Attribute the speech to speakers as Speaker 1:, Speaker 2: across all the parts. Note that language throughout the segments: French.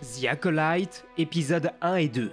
Speaker 1: The Acolyte, épisodes 1 et 2.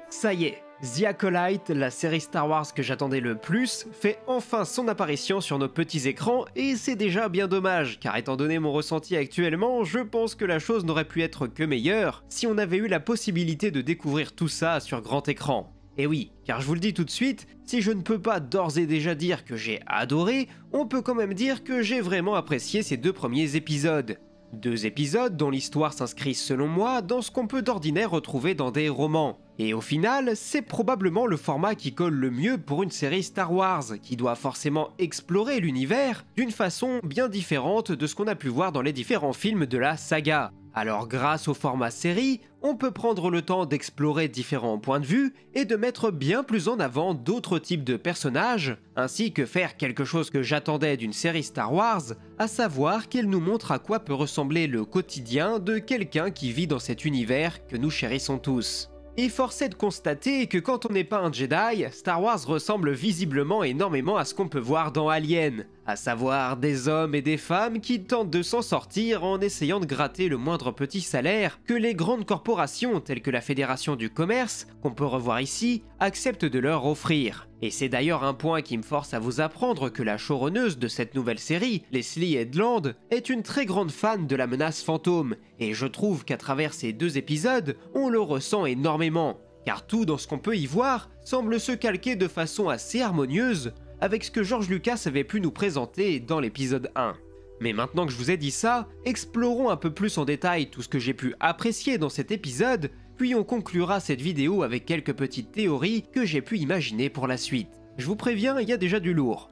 Speaker 1: Ça y est, The Acolyte, la série Star Wars que j'attendais le plus, fait enfin son apparition sur nos petits écrans et c'est déjà bien dommage, car étant donné mon ressenti actuellement, je pense que la chose n'aurait pu être que meilleure si on avait eu la possibilité de découvrir tout ça sur grand écran. Et oui, car je vous le dis tout de suite, si je ne peux pas d'ores et déjà dire que j'ai adoré, on peut quand même dire que j'ai vraiment apprécié ces deux premiers épisodes. Deux épisodes dont l'histoire s'inscrit selon moi dans ce qu'on peut d'ordinaire retrouver dans des romans. Et au final, c'est probablement le format qui colle le mieux pour une série Star Wars, qui doit forcément explorer l'univers d'une façon bien différente de ce qu'on a pu voir dans les différents films de la saga. Alors grâce au format série, on peut prendre le temps d'explorer différents points de vue et de mettre bien plus en avant d'autres types de personnages, ainsi que faire quelque chose que j'attendais d'une série Star Wars, à savoir qu'elle nous montre à quoi peut ressembler le quotidien de quelqu'un qui vit dans cet univers que nous chérissons tous. Et force est de constater que quand on n'est pas un Jedi, Star Wars ressemble visiblement énormément à ce qu'on peut voir dans Alien, à savoir des hommes et des femmes qui tentent de s'en sortir en essayant de gratter le moindre petit salaire que les grandes corporations telles que la Fédération du Commerce, qu'on peut revoir ici, acceptent de leur offrir. Et c'est d'ailleurs un point qui me force à vous apprendre que la showrunneuse de cette nouvelle série, Leslie Headland, est une très grande fan de la menace fantôme, et je trouve qu'à travers ces deux épisodes, on le ressent énormément, car tout dans ce qu'on peut y voir semble se calquer de façon assez harmonieuse avec ce que George Lucas avait pu nous présenter dans l'épisode 1. Mais maintenant que je vous ai dit ça, explorons un peu plus en détail tout ce que j'ai pu apprécier dans cet épisode, puis on conclura cette vidéo avec quelques petites théories que j'ai pu imaginer pour la suite. Je vous préviens, il y a déjà du lourd.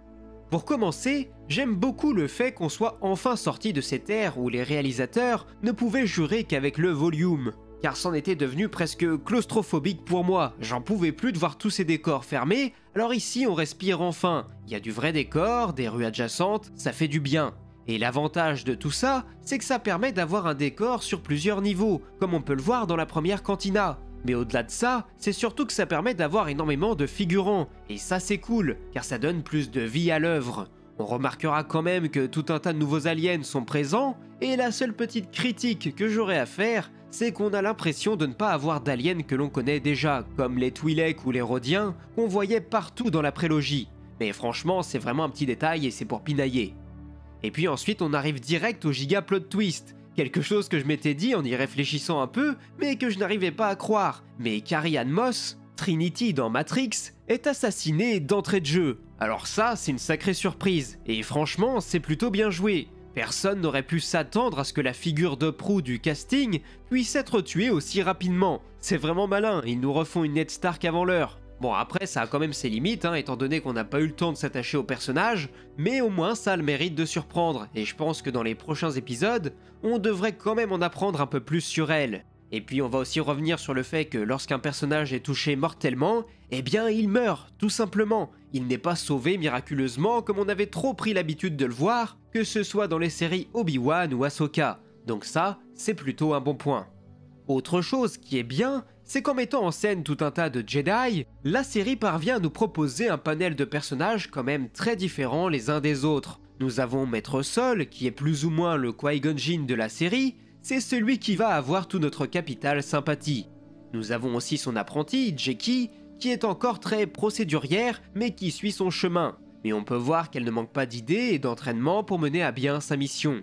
Speaker 1: Pour commencer, j'aime beaucoup le fait qu'on soit enfin sorti de cette ère où les réalisateurs ne pouvaient jurer qu'avec le volume, car c'en était devenu presque claustrophobique pour moi, j'en pouvais plus de voir tous ces décors fermés, alors ici on respire enfin, il y a du vrai décor, des rues adjacentes, ça fait du bien. Et l'avantage de tout ça, c'est que ça permet d'avoir un décor sur plusieurs niveaux, comme on peut le voir dans la première cantina. Mais au-delà de ça, c'est surtout que ça permet d'avoir énormément de figurants, et ça c'est cool, car ça donne plus de vie à l'œuvre. On remarquera quand même que tout un tas de nouveaux aliens sont présents, et la seule petite critique que j'aurais à faire, c'est qu'on a l'impression de ne pas avoir d'aliens que l'on connaît déjà, comme les Twi'lek ou les Rodiens, qu'on voyait partout dans la prélogie. Mais franchement, c'est vraiment un petit détail et c'est pour pinailler. Et puis ensuite on arrive direct au giga plot twist, quelque chose que je m'étais dit en y réfléchissant un peu, mais que je n'arrivais pas à croire. Mais Carrie-Anne Moss, Trinity dans Matrix, est assassinée d'entrée de jeu. Alors ça, c'est une sacrée surprise, et franchement, c'est plutôt bien joué. Personne n'aurait pu s'attendre à ce que la figure de proue du casting puisse être tuée aussi rapidement. C'est vraiment malin, ils nous refont une Ned Stark avant l'heure. Bon après ça a quand même ses limites, étant donné qu'on n'a pas eu le temps de s'attacher au personnage, mais au moins ça a le mérite de surprendre, et je pense que dans les prochains épisodes, on devrait quand même en apprendre un peu plus sur elle. Et puis on va aussi revenir sur le fait que lorsqu'un personnage est touché mortellement, eh bien il meurt, tout simplement. Il n'est pas sauvé miraculeusement comme on avait trop pris l'habitude de le voir, que ce soit dans les séries Obi-Wan ou Ahsoka. Donc ça, c'est plutôt un bon point. Autre chose qui est bien, c'est qu'en mettant en scène tout un tas de Jedi, la série parvient à nous proposer un panel de personnages quand même très différents les uns des autres. Nous avons Maître Sol, qui est plus ou moins le Qui-Gon Jinn de la série, c'est celui qui va avoir tout notre capital sympathie. Nous avons aussi son apprenti, Jeki, qui est encore très procédurière, mais qui suit son chemin. Mais on peut voir qu'elle ne manque pas d'idées et d'entraînement pour mener à bien sa mission.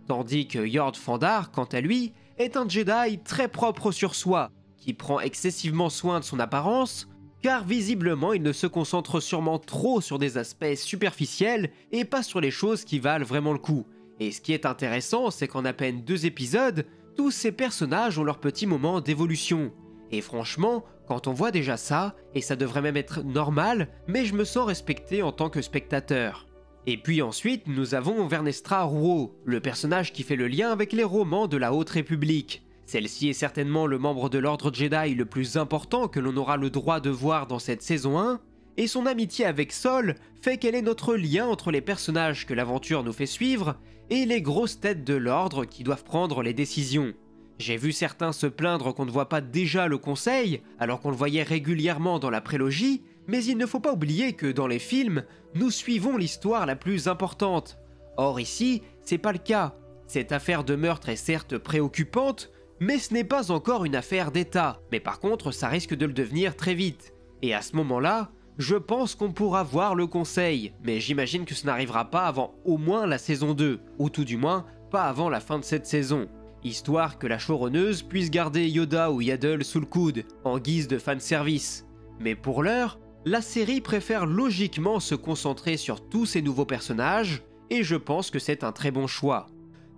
Speaker 1: Tandis que Yord Fandar, quant à lui, est un Jedi très propre sur soi, qui prend excessivement soin de son apparence, car visiblement il ne se concentre sûrement trop sur des aspects superficiels et pas sur les choses qui valent vraiment le coup. Et ce qui est intéressant, c'est qu'en à peine 2 épisodes, tous ces personnages ont leur petit moment d'évolution. Et franchement, quand on voit déjà ça, et ça devrait même être normal, mais je me sens respecté en tant que spectateur. Et puis ensuite, nous avons Vernestra Rouault, le personnage qui fait le lien avec les romans de la Haute République. Celle-ci est certainement le membre de l'Ordre Jedi le plus important que l'on aura le droit de voir dans cette saison 1, et son amitié avec Sol fait qu'elle est notre lien entre les personnages que l'aventure nous fait suivre et les grosses têtes de l'Ordre qui doivent prendre les décisions. J'ai vu certains se plaindre qu'on ne voit pas déjà le Conseil, alors qu'on le voyait régulièrement dans la prélogie, mais il ne faut pas oublier que dans les films, nous suivons l'histoire la plus importante. Or ici, c'est pas le cas. Cette affaire de meurtre est certes préoccupante, Mais ce n'est pas encore une affaire d'État, mais par contre ça risque de le devenir très vite. Et à ce moment-là, je pense qu'on pourra voir le conseil, mais j'imagine que ce n'arrivera pas avant au moins la saison 2, ou tout du moins pas avant la fin de cette saison, histoire que la showrunneuse puisse garder Yoda ou Yaddle sous le coude, en guise de fanservice. Mais pour l'heure, la série préfère logiquement se concentrer sur tous ces nouveaux personnages, et je pense que c'est un très bon choix.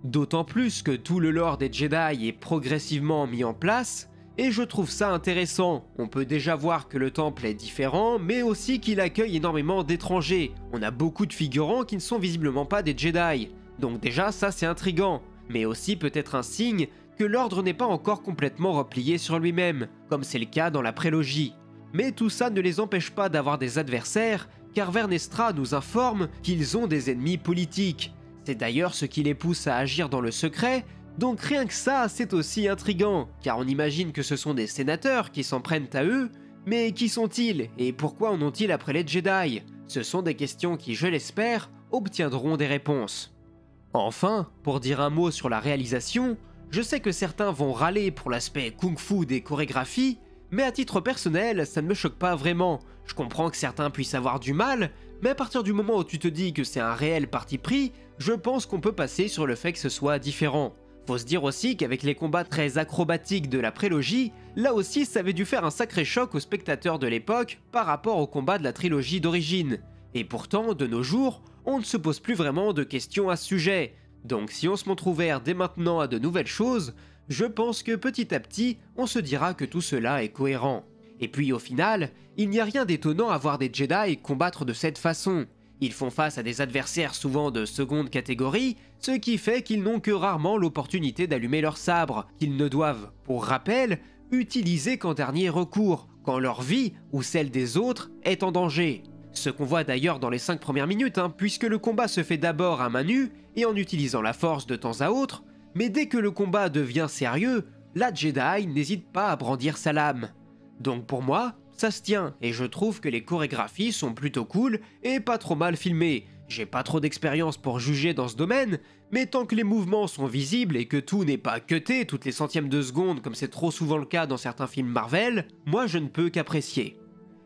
Speaker 1: D'autant plus que tout le lore des Jedi est progressivement mis en place, et je trouve ça intéressant. On peut déjà voir que le temple est différent, mais aussi qu'il accueille énormément d'étrangers. On a beaucoup de figurants qui ne sont visiblement pas des Jedi. Donc déjà ça c'est intriguant, mais aussi peut-être un signe que l'ordre n'est pas encore complètement replié sur lui-même, comme c'est le cas dans la prélogie. Mais tout ça ne les empêche pas d'avoir des adversaires, car Vernestra nous informe qu'ils ont des ennemis politiques. C'est d'ailleurs ce qui les pousse à agir dans le secret, donc rien que ça c'est aussi intriguant, car on imagine que ce sont des sénateurs qui s'en prennent à eux, mais qui sont-ils et pourquoi en ont-ils après les Jedi? Ce sont des questions qui, je l'espère, obtiendront des réponses. Enfin, pour dire un mot sur la réalisation, je sais que certains vont râler pour l'aspect kung-fu des chorégraphies, mais à titre personnel, ça ne me choque pas vraiment. Je comprends que certains puissent avoir du mal, mais à partir du moment où tu te dis que c'est un réel parti pris, je pense qu'on peut passer sur le fait que ce soit différent. Faut se dire aussi qu'avec les combats très acrobatiques de la prélogie, là aussi ça avait dû faire un sacré choc aux spectateurs de l'époque par rapport aux combats de la trilogie d'origine. Et pourtant, de nos jours, on ne se pose plus vraiment de questions à ce sujet. Donc si on se montre ouvert dès maintenant à de nouvelles choses, je pense que petit à petit, on se dira que tout cela est cohérent. Et puis au final, il n'y a rien d'étonnant à voir des Jedi combattre de cette façon. Ils font face à des adversaires souvent de seconde catégorie, ce qui fait qu'ils n'ont que rarement l'opportunité d'allumer leur sabre, qu'ils ne doivent, pour rappel, utiliser qu'en dernier recours, quand leur vie, ou celle des autres, est en danger. Ce qu'on voit d'ailleurs dans les 5 premières minutes, puisque le combat se fait d'abord à main nue et en utilisant la force de temps à autre, mais dès que le combat devient sérieux, la Jedi n'hésite pas à brandir sa lame. Donc pour moi, ça se tient, et je trouve que les chorégraphies sont plutôt cool et pas trop mal filmées. J'ai pas trop d'expérience pour juger dans ce domaine, mais tant que les mouvements sont visibles et que tout n'est pas cuté toutes les centièmes de seconde comme c'est trop souvent le cas dans certains films Marvel, moi je ne peux qu'apprécier.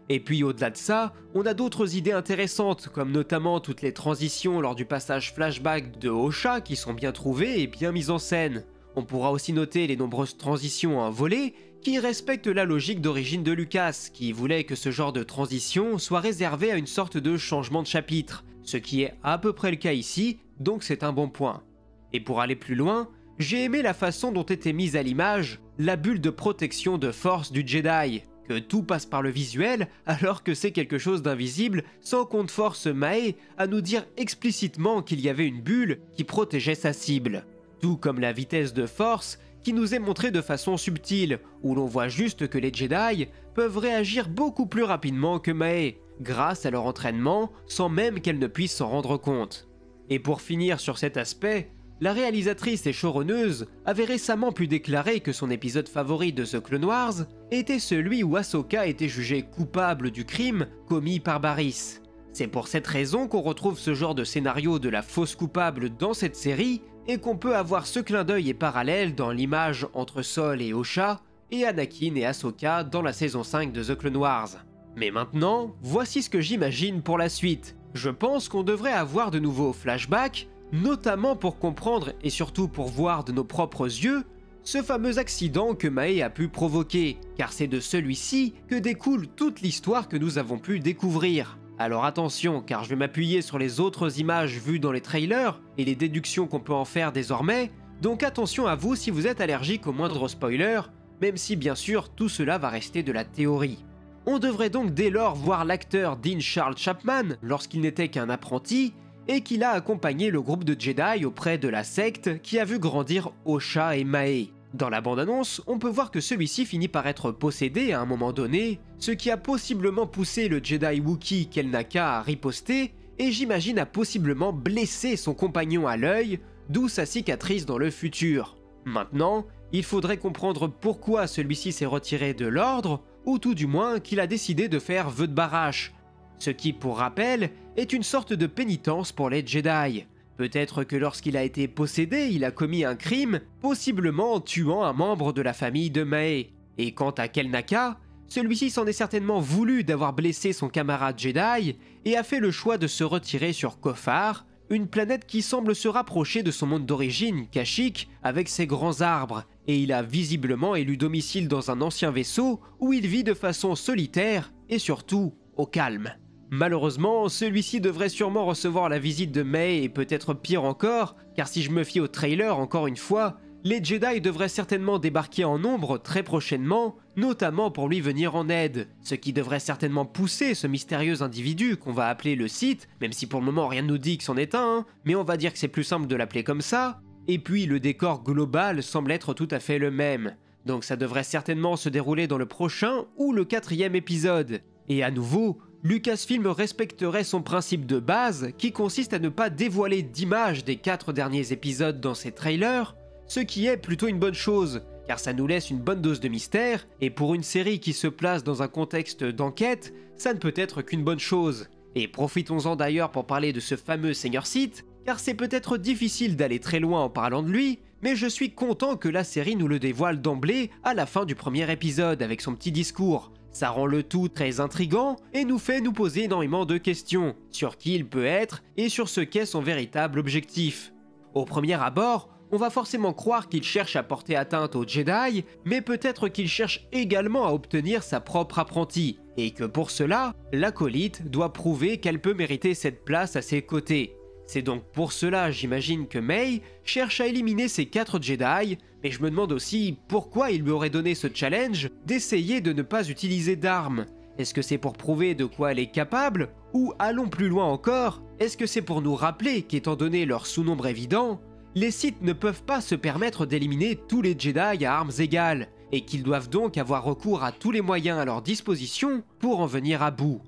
Speaker 1: Et puis au-delà de ça, on a d'autres idées intéressantes, comme notamment toutes les transitions lors du passage flashback de Osha qui sont bien trouvées et bien mises en scène. On pourra aussi noter les nombreuses transitions en volée qui respectent la logique d'origine de Lucas, qui voulait que ce genre de transition soit réservé à une sorte de changement de chapitre, ce qui est à peu près le cas ici, donc c'est un bon point. Et pour aller plus loin, j'ai aimé la façon dont était mise à l'image la bulle de protection de force du Jedi, que tout passe par le visuel alors que c'est quelque chose d'invisible, sans qu'on ne force Mae à nous dire explicitement qu'il y avait une bulle qui protégeait sa cible. Tout comme la vitesse de force qui nous est montrée de façon subtile, où l'on voit juste que les Jedi peuvent réagir beaucoup plus rapidement que Mae, grâce à leur entraînement, sans même qu'elle ne puisse s'en rendre compte. Et pour finir sur cet aspect, la réalisatrice et showrunneuse avait récemment pu déclarer que son épisode favori de The Clone Wars était celui où Ahsoka était jugée coupable du crime commis par Barriss. C'est pour cette raison qu'on retrouve ce genre de scénario de la fausse coupable dans cette série, et qu'on peut avoir ce clin d'œil et parallèle dans l'image entre Sol et Osha, et Anakin et Ahsoka dans la saison 5 de The Clone Wars. Mais maintenant, voici ce que j'imagine pour la suite. Je pense qu'on devrait avoir de nouveaux flashbacks, notamment pour comprendre et surtout pour voir de nos propres yeux ce fameux accident que Mae a pu provoquer, car c'est de celui-ci que découle toute l'histoire que nous avons pu découvrir. Alors attention, car je vais m'appuyer sur les autres images vues dans les trailers et les déductions qu'on peut en faire désormais, donc attention à vous si vous êtes allergique au moindre spoiler, même si bien sûr tout cela va rester de la théorie. On devrait donc dès lors voir l'acteur Dean Charles Chapman lorsqu'il n'était qu'un apprenti, et qu'il a accompagné le groupe de Jedi auprès de la secte qui a vu grandir Osha et Mae. Dans la bande-annonce, on peut voir que celui-ci finit par être possédé à un moment donné, ce qui a possiblement poussé le Jedi Wookiee Kelnaka à riposter, et j'imagine a possiblement blessé son compagnon à l'œil, d'où sa cicatrice dans le futur. Maintenant, il faudrait comprendre pourquoi celui-ci s'est retiré de l'ordre, ou tout du moins qu'il a décidé de faire vœu de barache, ce qui, pour rappel, est une sorte de pénitence pour les Jedi. Peut-être que lorsqu'il a été possédé, il a commis un crime, possiblement en tuant un membre de la famille de Mae. Et quant à Kelnaka, celui-ci s'en est certainement voulu d'avoir blessé son camarade Jedi et a fait le choix de se retirer sur Koffar, une planète qui semble se rapprocher de son monde d'origine, Kashyyyk, avec ses grands arbres, et il a visiblement élu domicile dans un ancien vaisseau où il vit de façon solitaire et surtout au calme. Malheureusement, celui-ci devrait sûrement recevoir la visite de Mae et peut-être pire encore, car si je me fie au trailer encore une fois, les Jedi devraient certainement débarquer en nombre très prochainement, notamment pour lui venir en aide, ce qui devrait certainement pousser ce mystérieux individu qu'on va appeler le Sith, même si pour le moment rien ne nous dit que c'en est un, mais on va dire que c'est plus simple de l'appeler comme ça, et puis le décor global semble être tout à fait le même, donc ça devrait certainement se dérouler dans le prochain ou le 4e épisode, et à nouveau, Lucasfilm respecterait son principe de base qui consiste à ne pas dévoiler d'images des 4 derniers épisodes dans ses trailers, ce qui est plutôt une bonne chose, car ça nous laisse une bonne dose de mystère, et pour une série qui se place dans un contexte d'enquête, ça ne peut être qu'une bonne chose. Et profitons-en d'ailleurs pour parler de ce fameux Seigneur Sith, car c'est peut-être difficile d'aller très loin en parlant de lui, mais je suis content que la série nous le dévoile d'emblée à la fin du premier épisode avec son petit discours. Ça rend le tout très intriguant et nous fait nous poser énormément de questions sur qui il peut être et sur ce qu'est son véritable objectif. Au premier abord, on va forcément croire qu'il cherche à porter atteinte aux Jedi, mais peut-être qu'il cherche également à obtenir sa propre apprentie, et que pour cela, l'acolyte doit prouver qu'elle peut mériter cette place à ses côtés. C'est donc pour cela, j'imagine, que Mae cherche à éliminer ces 4 Jedi, mais je me demande aussi pourquoi il lui aurait donné ce challenge d'essayer de ne pas utiliser d'armes. Est-ce que c'est pour prouver de quoi elle est capable? Ou allons plus loin encore, est-ce que c'est pour nous rappeler qu'étant donné leur sous-nombre évident, les Sith ne peuvent pas se permettre d'éliminer tous les Jedi à armes égales, et qu'ils doivent donc avoir recours à tous les moyens à leur disposition pour en venir à bout.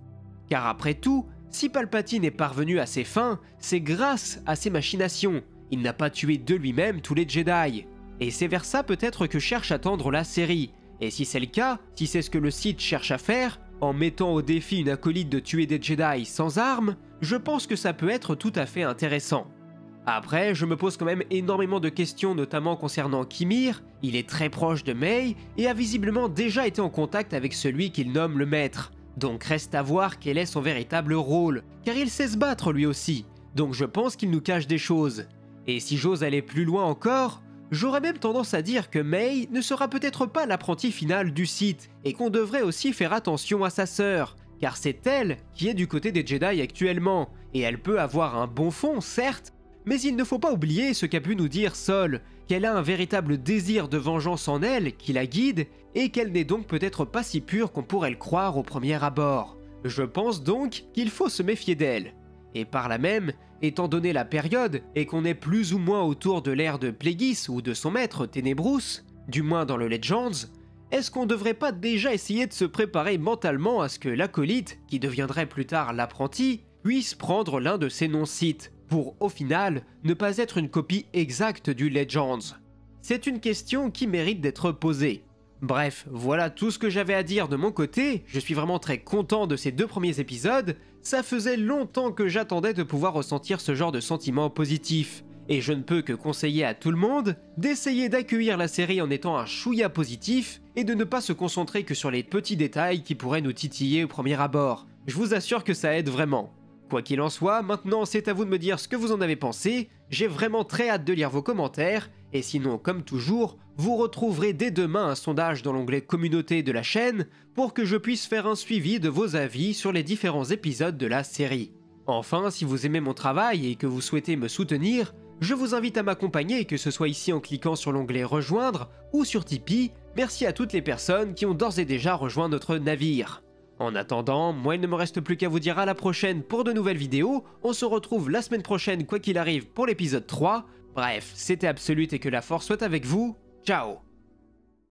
Speaker 1: Car après tout, si Palpatine est parvenu à ses fins, c'est grâce à ses machinations. Il n'a pas tué de lui-même tous les Jedi. Et c'est vers ça peut-être que cherche à tendre la série. Et si c'est le cas, si c'est ce que le Sith cherche à faire, en mettant au défi une acolyte de tuer des Jedi sans armes, je pense que ça peut être tout à fait intéressant. Après, je me pose quand même énormément de questions, notamment concernant Kimir. Il est très proche de Mae et a visiblement déjà été en contact avec celui qu'il nomme le maître. Donc reste à voir quel est son véritable rôle, car il sait se battre lui aussi, donc je pense qu'il nous cache des choses. Et si j'ose aller plus loin encore, j'aurais même tendance à dire que Mae ne sera peut-être pas l'apprenti final du Sith, et qu'on devrait aussi faire attention à sa sœur, car c'est elle qui est du côté des Jedi actuellement, et elle peut avoir un bon fond certes, mais il ne faut pas oublier ce qu'a pu nous dire Sol, qu'elle a un véritable désir de vengeance en elle qui la guide, et qu'elle n'est donc peut-être pas si pure qu'on pourrait le croire au premier abord. Je pense donc qu'il faut se méfier d'elle. Et par là même, étant donné la période, et qu'on est plus ou moins autour de l'ère de Plagueis ou de son maître Tenebrous, du moins dans le Legends, est-ce qu'on devrait pas déjà essayer de se préparer mentalement à ce que l'acolyte, qui deviendrait plus tard l'apprenti, puisse prendre l'un de ces noms Sith, pour au final ne pas être une copie exacte du Legends? C'est une question qui mérite d'être posée. Bref, voilà tout ce que j'avais à dire de mon côté, je suis vraiment très content de ces 2 premiers épisodes, ça faisait longtemps que j'attendais de pouvoir ressentir ce genre de sentiments positifs, et je ne peux que conseiller à tout le monde d'essayer d'accueillir la série en étant un chouïa positif, et de ne pas se concentrer que sur les petits détails qui pourraient nous titiller au premier abord. Je vous assure que ça aide vraiment. Quoi qu'il en soit, maintenant c'est à vous de me dire ce que vous en avez pensé, j'ai vraiment très hâte de lire vos commentaires, et sinon comme toujours, vous retrouverez dès demain un sondage dans l'onglet communauté de la chaîne pour que je puisse faire un suivi de vos avis sur les différents épisodes de la série. Enfin, si vous aimez mon travail et que vous souhaitez me soutenir, je vous invite à m'accompagner, que ce soit ici en cliquant sur l'onglet rejoindre ou sur Tipeee. Merci à toutes les personnes qui ont d'ores et déjà rejoint notre navire. En attendant, moi il ne me reste plus qu'à vous dire à la prochaine pour de nouvelles vidéos, on se retrouve la semaine prochaine quoi qu'il arrive pour l'épisode 3, bref, c'était Absolute et que la force soit avec vous, ciao.